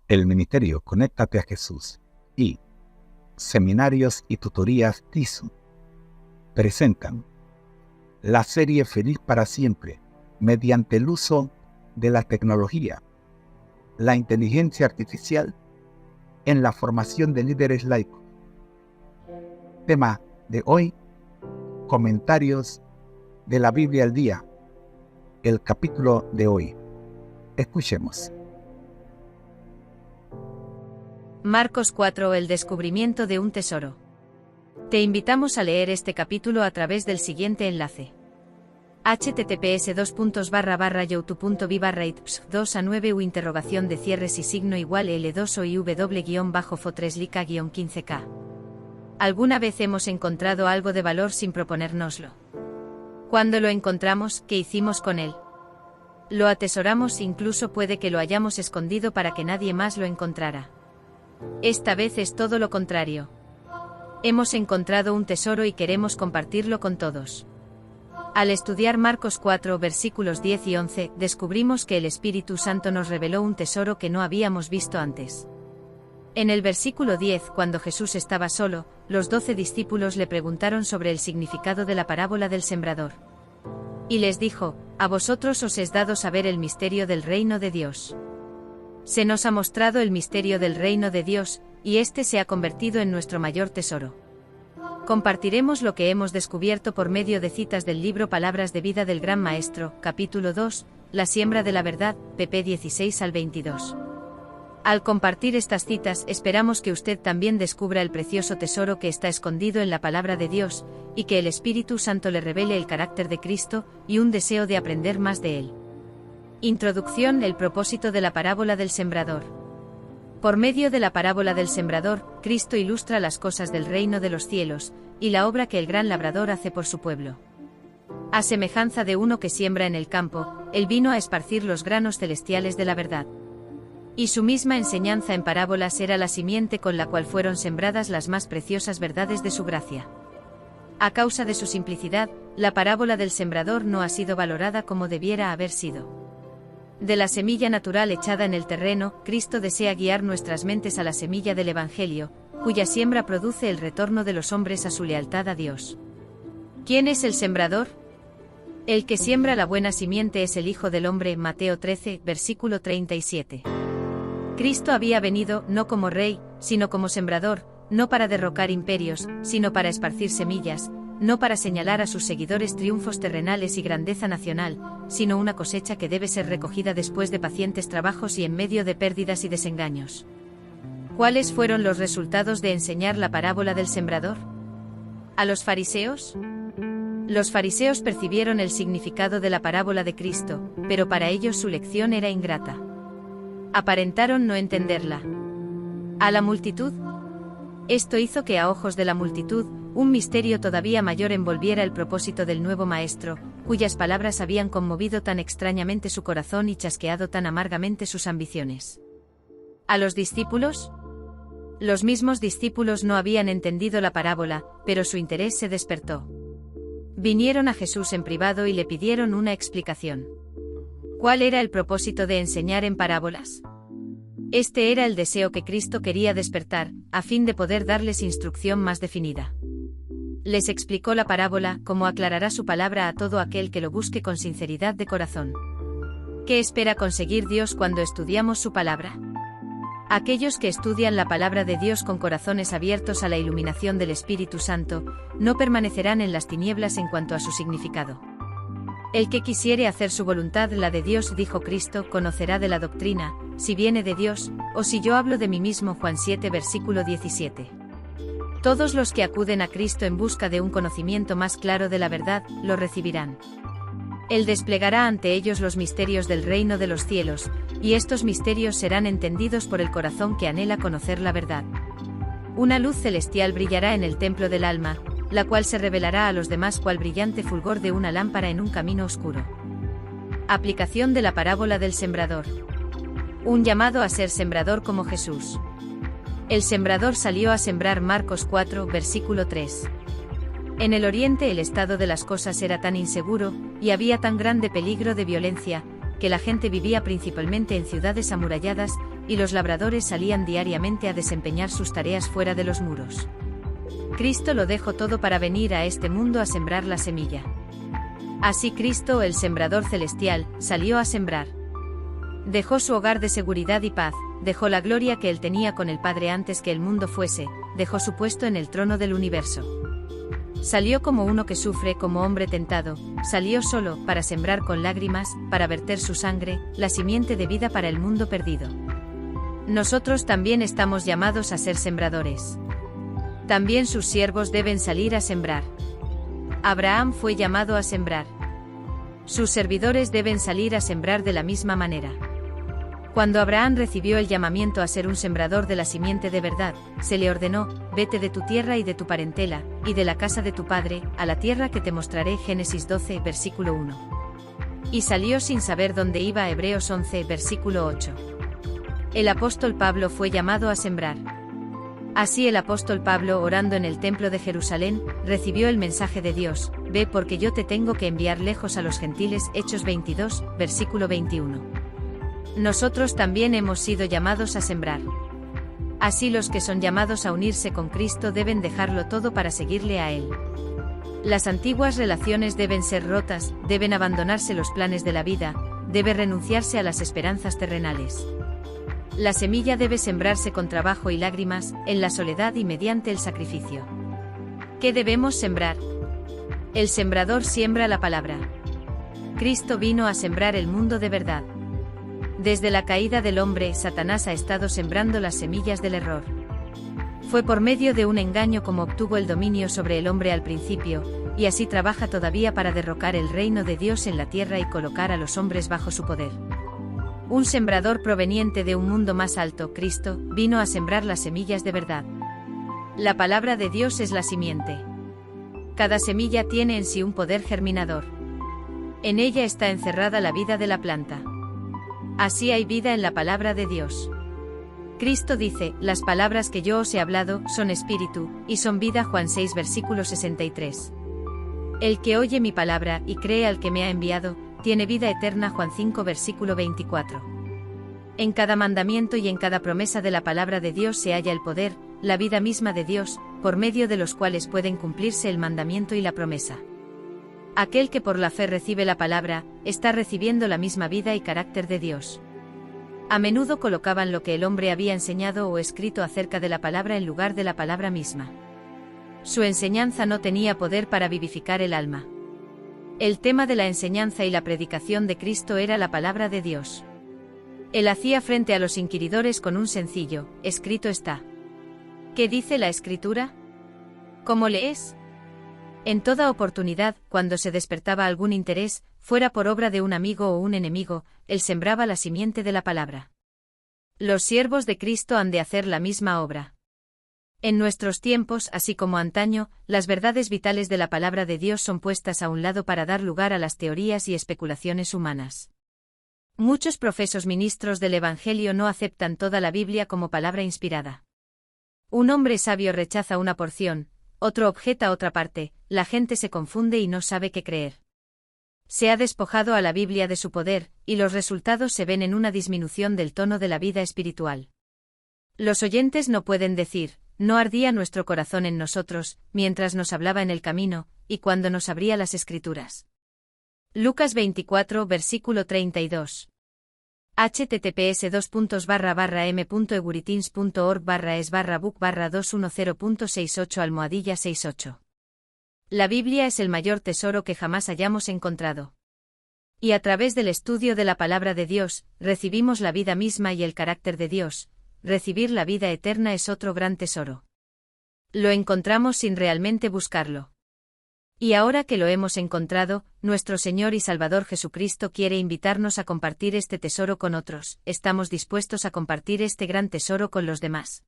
El Ministerio Conéctate a Jesús y Seminarios y Tutorías TISU presentan la serie Feliz para Siempre mediante el uso de la tecnología, la inteligencia artificial en la formación de líderes laicos. Tema de hoy: comentarios de la Biblia al día, el capítulo de hoy. Escuchemos. Marcos 4. El descubrimiento de un tesoro. Te invitamos a leer este capítulo a través del siguiente enlace: https://youtube.v/ips2a9 u interrogación de cierres y signo igual L2 o IW-Fo3Lica-15K. ¿Alguna vez hemos encontrado algo de valor sin proponérnoslo? Cuando lo encontramos, ¿qué hicimos con él? Lo atesoramos, incluso puede que lo hayamos escondido para que nadie más lo encontrara. Esta vez es todo lo contrario. Hemos encontrado un tesoro y queremos compartirlo con todos. Al estudiar Marcos 4 versículos 10 y 11, descubrimos que el Espíritu Santo nos reveló un tesoro que no habíamos visto antes. En el versículo 10, cuando Jesús estaba solo, los 12 discípulos le preguntaron sobre el significado de la parábola del sembrador. Y les dijo: a vosotros os es dado saber el misterio del reino de Dios. Se nos ha mostrado el misterio del reino de Dios, y este se ha convertido en nuestro mayor tesoro. Compartiremos lo que hemos descubierto por medio de citas del libro Palabras de Vida del Gran Maestro, capítulo 2, La siembra de la verdad, pp 16 al 22. Al compartir estas citas, esperamos que usted también descubra el precioso tesoro que está escondido en la palabra de Dios, y que el Espíritu Santo le revele el carácter de Cristo, y un deseo de aprender más de él. Introducción: el propósito de la parábola del sembrador. Por medio de la parábola del sembrador, Cristo ilustra las cosas del reino de los cielos, y la obra que el gran labrador hace por su pueblo. A semejanza de uno que siembra en el campo, él vino a esparcir los granos celestiales de la verdad. Y su misma enseñanza en parábolas era la simiente con la cual fueron sembradas las más preciosas verdades de su gracia. A causa de su simplicidad, la parábola del sembrador no ha sido valorada como debiera haber sido. De la semilla natural echada en el terreno, Cristo desea guiar nuestras mentes a la semilla del Evangelio, cuya siembra produce el retorno de los hombres a su lealtad a Dios. ¿Quién es el sembrador? El que siembra la buena simiente es el Hijo del Hombre. Mateo 13, versículo 37. Cristo había venido, no como rey, sino como sembrador, no para derrocar imperios, sino para esparcir semillas, no para señalar a sus seguidores triunfos terrenales y grandeza nacional, sino una cosecha que debe ser recogida después de pacientes trabajos y en medio de pérdidas y desengaños. ¿Cuáles fueron los resultados de enseñar la parábola del sembrador? ¿A los fariseos? Los fariseos percibieron el significado de la parábola de Cristo, pero para ellos su lección era ingrata. Aparentaron no entenderla. ¿A la multitud? Esto hizo que a ojos de la multitud, un misterio todavía mayor envolviera el propósito del nuevo maestro, cuyas palabras habían conmovido tan extrañamente su corazón y chasqueado tan amargamente sus ambiciones. ¿A los discípulos? Los mismos discípulos no habían entendido la parábola, pero su interés se despertó. Vinieron a Jesús en privado y le pidieron una explicación. ¿Cuál era el propósito de enseñar en parábolas? Este era el deseo que Cristo quería despertar, a fin de poder darles instrucción más definida. Les explicó la parábola, como aclarará su palabra a todo aquel que lo busque con sinceridad de corazón. ¿Qué espera conseguir Dios cuando estudiamos su palabra? Aquellos que estudian la palabra de Dios con corazones abiertos a la iluminación del Espíritu Santo, no permanecerán en las tinieblas en cuanto a su significado. El que quisiere hacer su voluntad, la de Dios, dijo Cristo, conocerá de la doctrina, si viene de Dios, o si yo hablo de mí mismo. Juan 7 versículo 17. Todos los que acuden a Cristo en busca de un conocimiento más claro de la verdad, lo recibirán. Él desplegará ante ellos los misterios del reino de los cielos, y estos misterios serán entendidos por el corazón que anhela conocer la verdad. Una luz celestial brillará en el templo del alma, la cual se revelará a los demás cual brillante fulgor de una lámpara en un camino oscuro. Aplicación de la parábola del sembrador. Un llamado a ser sembrador como Jesús. El sembrador salió a sembrar. Marcos 4, versículo 3. En el Oriente el estado de las cosas era tan inseguro, y había tan grande peligro de violencia, que la gente vivía principalmente en ciudades amuralladas, y los labradores salían diariamente a desempeñar sus tareas fuera de los muros. Cristo lo dejó todo para venir a este mundo a sembrar la semilla. Así Cristo, el sembrador celestial, salió a sembrar. Dejó su hogar de seguridad y paz, dejó la gloria que él tenía con el Padre antes que el mundo fuese, dejó su puesto en el trono del universo. Salió como uno que sufre, como hombre tentado, salió solo, para sembrar con lágrimas, para verter su sangre, la simiente de vida para el mundo perdido. Nosotros también estamos llamados a ser sembradores. También sus siervos deben salir a sembrar. Abraham fue llamado a sembrar. Sus servidores deben salir a sembrar de la misma manera. Cuando Abraham recibió el llamamiento a ser un sembrador de la simiente de verdad, se le ordenó: vete de tu tierra y de tu parentela, y de la casa de tu padre, a la tierra que te mostraré. Génesis 12, versículo 1. Y salió sin saber dónde iba. Hebreos 11, versículo 8. El apóstol Pablo fue llamado a sembrar. Así el apóstol Pablo, orando en el templo de Jerusalén, recibió el mensaje de Dios: ve porque yo te tengo que enviar lejos a los gentiles. Hechos 22, versículo 21. Nosotros también hemos sido llamados a sembrar. Así los que son llamados a unirse con Cristo deben dejarlo todo para seguirle a Él. Las antiguas relaciones deben ser rotas, deben abandonarse los planes de la vida, debe renunciarse a las esperanzas terrenales. La semilla debe sembrarse con trabajo y lágrimas, en la soledad y mediante el sacrificio. ¿Qué debemos sembrar? El sembrador siembra la palabra. Cristo vino a sembrar el mundo de verdad. Desde la caída del hombre, Satanás ha estado sembrando las semillas del error. Fue por medio de un engaño como obtuvo el dominio sobre el hombre al principio, y así trabaja todavía para derrocar el reino de Dios en la tierra y colocar a los hombres bajo su poder. Un sembrador proveniente de un mundo más alto, Cristo, vino a sembrar las semillas de verdad. La palabra de Dios es la simiente. Cada semilla tiene en sí un poder germinador. En ella está encerrada la vida de la planta. Así hay vida en la palabra de Dios. Cristo dice: las palabras que yo os he hablado son espíritu, y son vida. Juan 6, versículo 63. El que oye mi palabra, y cree al que me ha enviado, tiene vida eterna. Juan 5, versículo 24. En cada mandamiento y en cada promesa de la palabra de Dios se halla el poder, la vida misma de Dios, por medio de los cuales pueden cumplirse el mandamiento y la promesa. Aquel que por la fe recibe la palabra, está recibiendo la misma vida y carácter de Dios. A menudo colocaban lo que el hombre había enseñado o escrito acerca de la palabra en lugar de la palabra misma. Su enseñanza no tenía poder para vivificar el alma. El tema de la enseñanza y la predicación de Cristo era la palabra de Dios. Él hacía frente a los inquiridores con un sencillo: escrito está. ¿Qué dice la Escritura? ¿Cómo lees? En toda oportunidad, cuando se despertaba algún interés, fuera por obra de un amigo o un enemigo, él sembraba la simiente de la palabra. Los siervos de Cristo han de hacer la misma obra. En nuestros tiempos, así como antaño, las verdades vitales de la palabra de Dios son puestas a un lado para dar lugar a las teorías y especulaciones humanas. Muchos profesos ministros del Evangelio no aceptan toda la Biblia como palabra inspirada. Un hombre sabio rechaza una porción, otro objeta otra parte, la gente se confunde y no sabe qué creer. Se ha despojado a la Biblia de su poder, y los resultados se ven en una disminución del tono de la vida espiritual. Los oyentes no pueden decir: no ardía nuestro corazón en nosotros, mientras nos hablaba en el camino, y cuando nos abría las Escrituras. Lucas 24, versículo 32. https://m.eguriteans.org/es/book/210.68 La Biblia es el mayor tesoro que jamás hayamos encontrado. Y a través del estudio de la palabra de Dios, recibimos la vida misma y el carácter de Dios. Recibir la vida eterna es otro gran tesoro. Lo encontramos sin realmente buscarlo. Y ahora que lo hemos encontrado, nuestro Señor y Salvador Jesucristo quiere invitarnos a compartir este tesoro con otros. ¿Estamos dispuestos a compartir este gran tesoro con los demás?